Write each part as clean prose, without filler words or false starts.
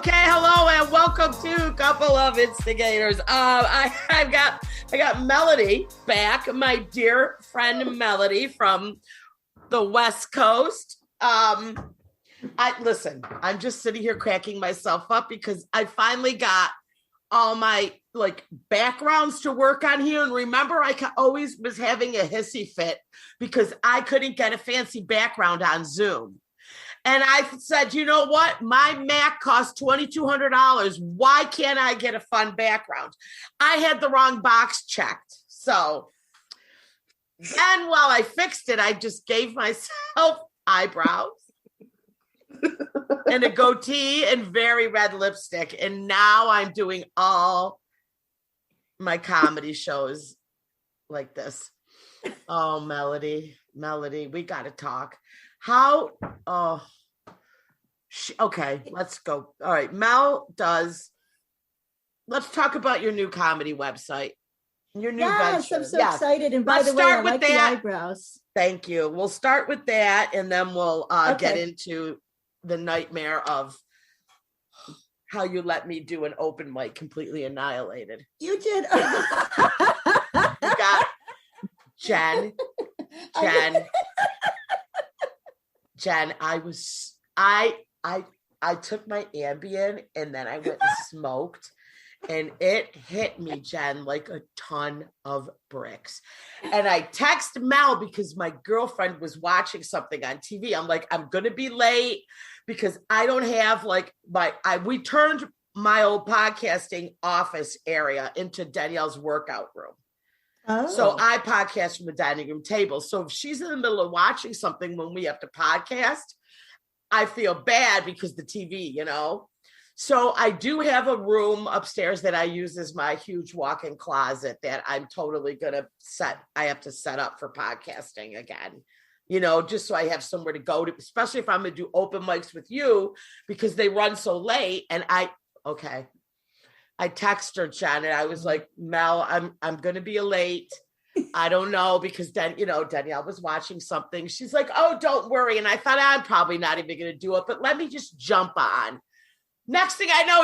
Okay, hello and welcome to Couple of Instigators. I got Melody back, my dear friend Melody from the West Coast. Listen, I'm just sitting here cracking myself up because I finally got all my backgrounds to work on here. And remember, I always was having a hissy fit because I couldn't get a fancy background on Zoom. And I said, you know what? My Mac costs $2,200. Why can't I get a fun background? I had the wrong box checked. So then while I fixed it, I just gave myself eyebrows and a goatee and very red lipstick. And now I'm doing all my comedy shows like this. Oh, Melody, we got to talk. Okay, let's go. All right, let's talk about your new comedy website. Your new venture. I'm so excited. And by the way, I like the eyebrows. Thank you. We'll start with that, and then we'll get into the nightmare of how you let me do an open mic completely annihilated. You did. You got Jen, I took my Ambien and then I went and smoked, and it hit me, Jen, like a ton of bricks. And I text Mel because my girlfriend was watching something on TV. I'm like, I'm going to be late because I don't have we turned my old podcasting office area into Danielle's workout room. Oh. So I podcast from the dining room table. So if she's in the middle of watching something when we have to podcast, I feel bad because the TV, So I do have a room upstairs that I use as my huge walk-in closet that I'm totally I have to set up for podcasting again, just so I have somewhere to go to, especially if I'm going to do open mics with you because they run so late. And I text her, Jen, and I was like, Mel, I'm going to be late. I don't know, because then, Danielle was watching something. She's like, oh, don't worry. And I thought, I'm probably not even going to do it, but let me just jump on. Next thing I know,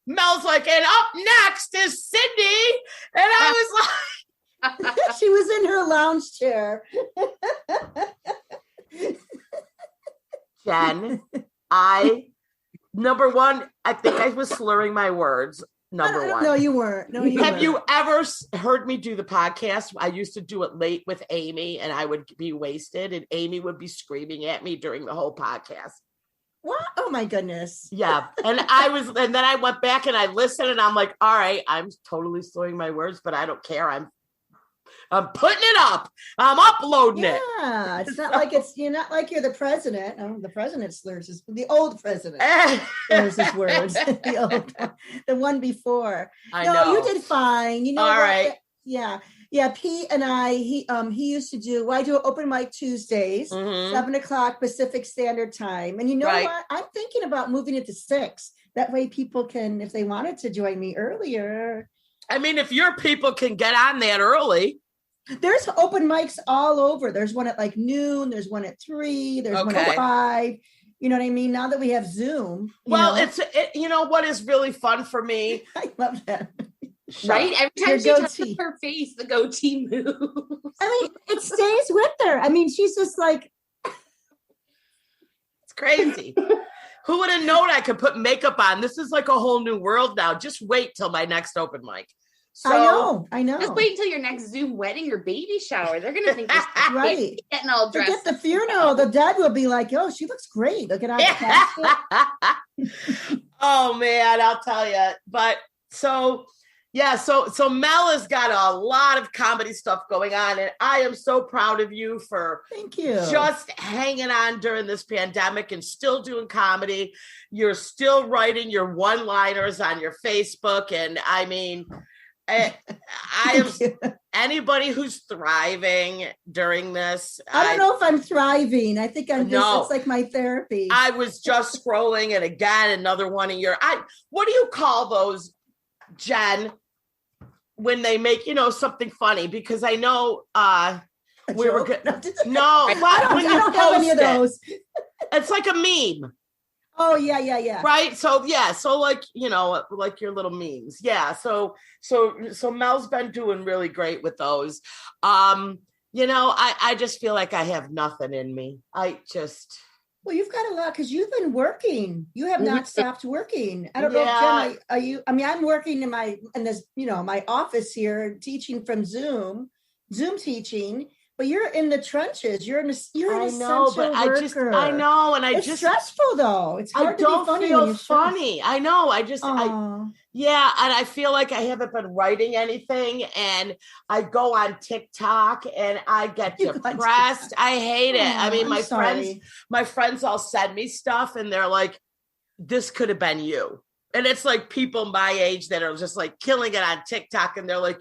Mel's like, and up next is Cindy. And I was like, she was in her lounge chair. Jen, number one, I think I was slurring my words. Number one. No, you weren't. Have you ever heard me do the podcast? I used to do it late with Amy, and I would be wasted, and Amy would be screaming at me during the whole podcast. What? Oh my goodness. Yeah. And then I went back and I listened, and I'm like, all right, I'm totally slurring my words, but I don't care. I'm putting it up. I'm uploading it. Yeah, it's not like you're not like you're the president. Oh, the president slurs the old president slurs his words. The one before. I know. You did fine. All right. Yeah. Pete and he used to do. I do open mic Tuesdays, 7:00 Pacific Standard Time. And what? I'm thinking about moving it to 6. That way, people can, if they wanted to join me earlier. I mean, if your people can get on that early. There's open mics all over. There's one at noon. There's one at 3. There's one at 5. You know what I mean? Now that we have Zoom. Well, what is really fun for me? I love that. Right? Every time she touches her face, the goatee moves. I mean, it stays with her. I mean, she's just like. It's crazy. Who would have known I could put makeup on? This is like a whole new world now. Just wait till my next open mic. So, I know. Just wait until your next Zoom wedding or baby shower. They're going to think this right. Getting all dressed. Forget the funeral. The dad will be like, oh, she looks great. Look at her. Oh, man, I'll tell you. But so Mel has got a lot of comedy stuff going on, and I am so proud of you for Thank you. Just hanging on during this pandemic and still doing comedy. You're still writing your one-liners on your Facebook, and I mean, I am anybody who's thriving during this. I don't know if I'm thriving. I think I'm just, it's like my therapy. I was just scrolling, and again, another one of your, what do you call those, Jen, when they make, something funny? Because I know we were good. No, I don't have any of those. It's like a meme. Oh yeah. Right. So yeah. So like, like your little memes. Yeah. So Mel's been doing really great with those. I just feel like I have nothing in me. Well, you've got a lot because you've been working. You have not stopped working. I don't know, Jen, are you? I mean, I'm working in my office here, teaching from Zoom teaching. But you're in the trenches. You're an essential worker. I know, and it's stressful though. It's hard to be funny when you're funny. I know. And I feel like I haven't been writing anything, and I go on TikTok and I get depressed. I hate it. I mean, my friends all send me stuff, and they're like, "This could have been you." And it's like people my age that are just like killing it on TikTok, and they're like,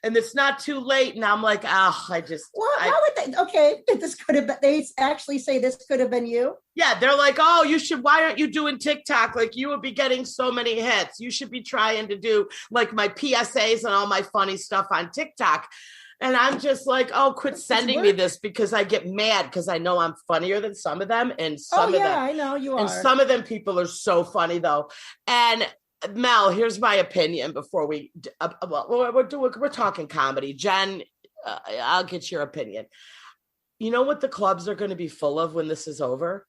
and it's not too late. And I'm like, how would they? Okay, this could have been. They actually say this could have been you. Yeah, they're like, why aren't you doing TikTok? Like, you would be getting so many hits. You should be trying to do like my PSAs and all my funny stuff on TikTok. And I'm just like, quit sending me this, because I get mad because I know I'm funnier than some of them. And I know you are. And some of them people are so funny though. And Mel, here's my opinion before we're talking comedy. Jen, I'll get your opinion. You know what the clubs are going to be full of when this is over?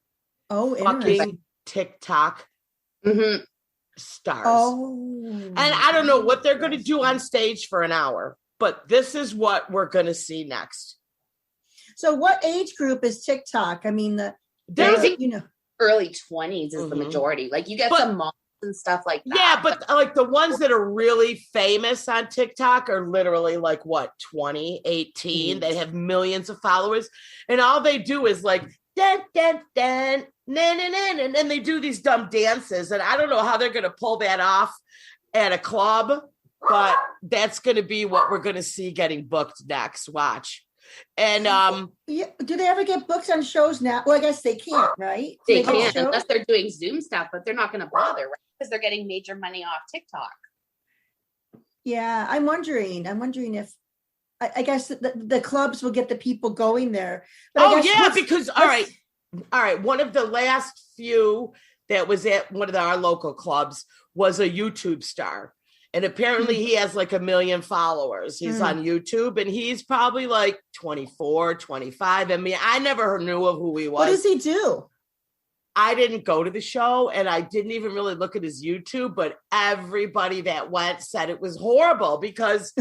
Oh, fucking TikTok stars. Oh. And I don't know what they're going to do on stage for an hour. But this is what we're going to see next. So what age group is TikTok? I mean, early 20s is the majority. Like you get some moms and stuff like that. Yeah, but like the ones that are really famous on TikTok are literally like 20, 18. They have millions of followers. And all they do is like, dun, dun, dun, nan, nan, nan, and then they do these dumb dances. And I don't know how they're going to pull that off at a club. But that's going to be what we're going to see getting booked next. Watch. And do they ever get booked on shows now? Well, I guess they can't, right? They can't unless they're doing Zoom stuff, but they're not going to bother, right? Because they're getting major money off TikTok. Yeah, I'm wondering if I guess the clubs will get the people going there. But because all right. One of the last few that was at one of our local clubs was a YouTube star. And apparently he has like 1 million followers. He's on YouTube, and he's probably like 24, 25. I mean, I never knew of who he was. What does he do? I didn't go to the show, and I didn't even really look at his YouTube, but everybody that went said it was horrible because,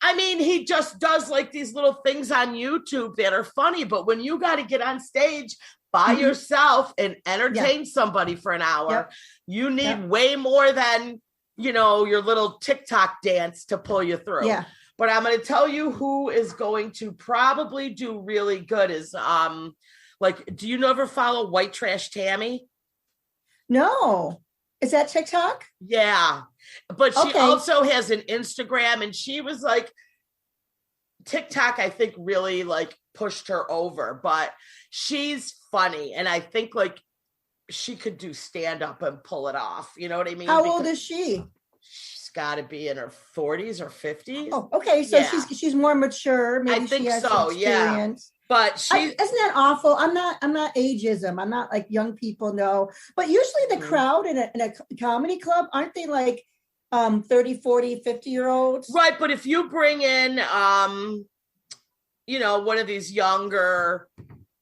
I mean, he just does like these little things on YouTube that are funny. But when you got to get on stage by yourself and entertain somebody for an hour, you need way more than your little TikTok dance to pull you through. Yeah. But I'm going to tell you who is going to probably do really good is, do you ever follow White Trash Tammy? No. Is that TikTok? Yeah. But she also has an Instagram, and she was like, TikTok, I think really like pushed her over, but she's funny. And I think like, she could do stand up and pull it off. You know what I mean? How old is she? She's got to be in her 40s or 50s. Oh, okay. So she's more mature. Maybe I think she has so. Yeah. But isn't that awful? I'm not ageism. I'm not like young people know. But usually the crowd in a comedy club, aren't they like 30, 40, 50-year-olds? Right. But if you bring in one of these younger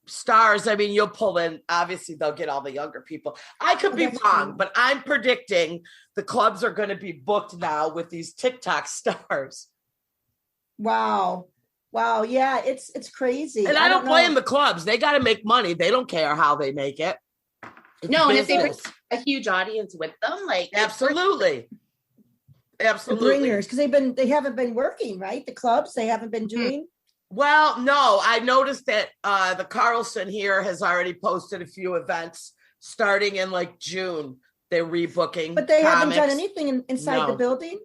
stars, I mean, you'll pull in, obviously they'll get all the younger people. I could be wrong, but I'm predicting the clubs are going to be booked now with these TikTok stars. Wow. Yeah, it's crazy. And I don't blame the clubs. They got to make money. They don't care how they make it. And if they bring a huge audience with them, like absolutely. Bringers, because they haven't been working, right? The clubs, they haven't been doing. Well, no, I noticed that the Carlson here has already posted a few events starting in like June. They're rebooking. But they haven't done anything inside the building?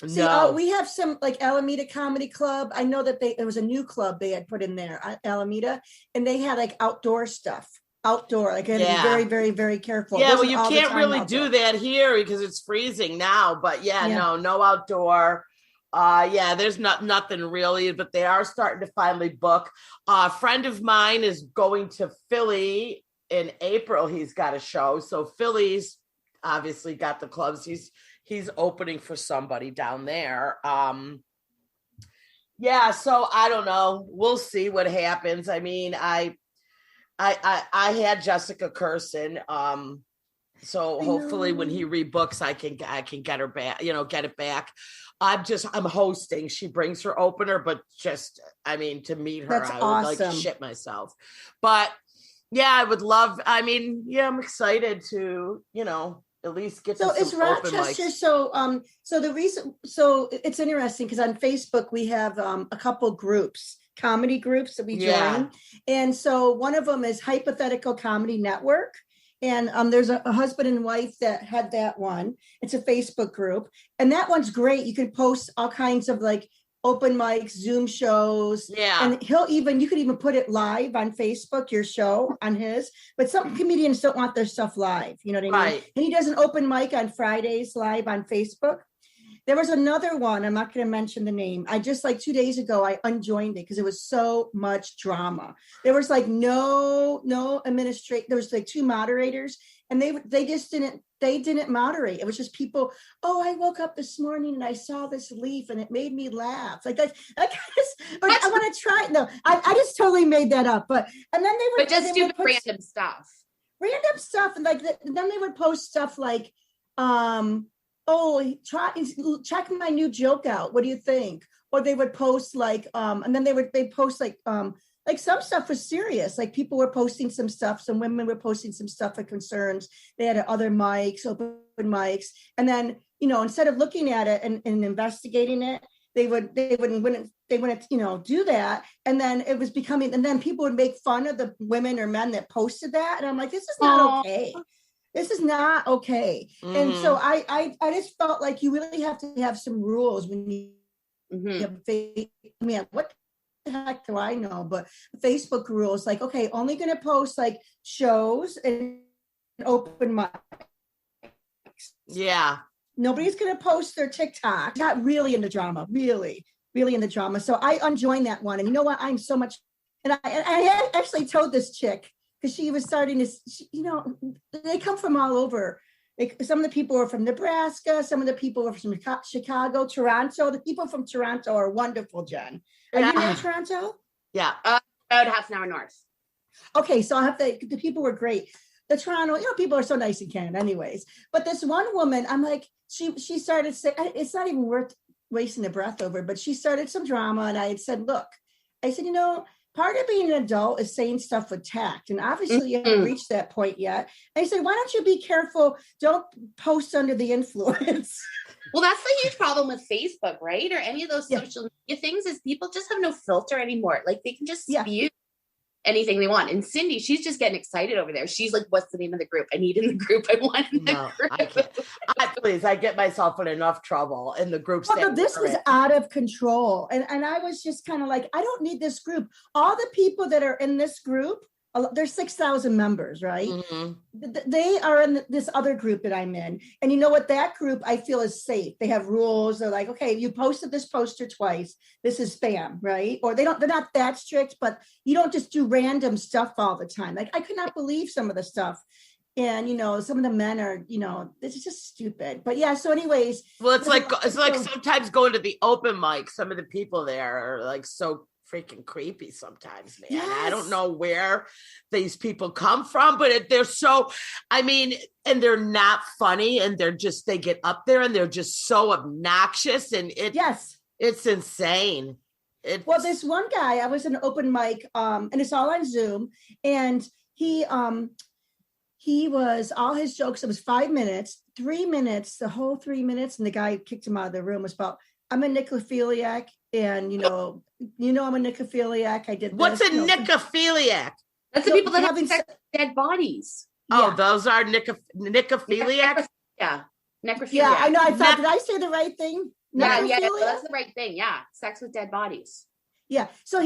See, we have some like Alameda Comedy Club. I know that it was a new club they had put in there, Alameda, and they had like outdoor stuff. Outdoor, like you had to be very, very, very careful. Yeah, well, you can't really do that here because it's freezing now. But no outdoor. There's nothing really, but they are starting to finally book. A friend of mine is going to Philly in April, he's got a show. So Philly's obviously got the clubs. He's opening for somebody down there. Yeah, so I don't know. We'll see what happens. I mean, I had Jessica Kirsten. So hopefully when he rebooks, I can get her back, get it back. I'm hosting. She brings her opener, but to meet her, That's I would awesome. like to shit myself. But yeah, I would love, I'm excited to, at least get to it's Rochester. So it's interesting because on Facebook we have a couple groups, comedy groups that we join. And so one of them is Hypothetical Comedy Network. And there's a husband and wife that had that one. It's a Facebook group. And that one's great. You can post all kinds of like open mics, Zoom shows. Yeah. And you could even put it live on Facebook, your show on his. But some comedians don't want their stuff live. You know what I mean? Right. And he does an open mic on Fridays live on Facebook. There was another one. I'm not going to mention the name. I just 2 days ago, I unjoined it because it was so much drama. There was no administrator. There was 2 moderators and they just didn't moderate. It was just people. Oh, I woke up this morning and I saw this leaf and it made me laugh. I want to try. No, I just totally made that up. But then they would just do random stuff. And then they would post stuff like, check my new joke out. What do you think? Or they would post and then they post some stuff was serious. Like people were posting some stuff. Some women were posting some stuff of concerns. They had other mics, open mics. And then, instead of looking at it and investigating it, they wouldn't do that. And then it was becoming, and then people would make fun of the women or men that posted that. And I'm like, this is not okay. This is not okay. Mm-hmm. And so I just felt like you really have to have some rules when you have what the heck do I know? But Facebook rules, okay, only going to post shows and open mics. Yeah. Nobody's going to post their TikTok. Not really into drama, really into drama. So I unjoined that one. And you know what? I'm so much, and I actually told this chick, because she was starting to, they come from all over. Some of the people are from Nebraska. Some of the people are from Chicago, Toronto. The people from Toronto are wonderful, Jen. Are you in Toronto? Yeah. About half an hour north. Okay, so the people were great. The Toronto, people are so nice in Canada anyways. But this one woman, I'm like, she started saying, it's not even worth wasting a breath over, but she started some drama. And I had said, look, part of being an adult is saying stuff with tact. And obviously you haven't reached that point yet. I said, why don't you be careful? Don't post under the influence. Well, that's the huge problem with Facebook, right? Or any of those social media things is people just have no filter anymore. They can just spew anything they want. And Cindy, she's just getting excited over there. She's like, what's the name of the group? I need in the group. I want in the group. I can't. I get myself in enough trouble in the groups. Well, this was out of control. And I was just kind of like, I don't need this group. All the people that are in this group, there's 6,000 members, right? Mm-hmm. They are in this other group that I'm in. And you know what? That group I feel is safe. They have rules. They're like, okay, you posted this poster twice. This is spam, right? Or they're not that strict, but you don't just do random stuff all the time. I could not believe some of the stuff. And, some of the men are, it's just stupid. But yeah, so anyways. Well, it's like sometimes going to the open mic, some of the people there are so freaking creepy sometimes, man. Yes. I don't know where these people come from, but they're so, and they're not funny, and they get up there and they're just so obnoxious, and it's insane. Well, this one guy, I was in an open mic, and it's all on Zoom, and he was, all his jokes, it was 5 minutes, 3 minutes, the whole 3 minutes, and the guy kicked him out of the room, was about, I'm a necrophiliac, and I'm a necrophiliac. I did this. What's a necrophiliac? That's the people that have sex with dead bodies. Oh, those are necrophiliacs? Yeah. Necrophiliac. Yeah, I know. I thought, did I say the right thing? Yeah, that's the right thing. Yeah. Sex with dead bodies. Yeah. So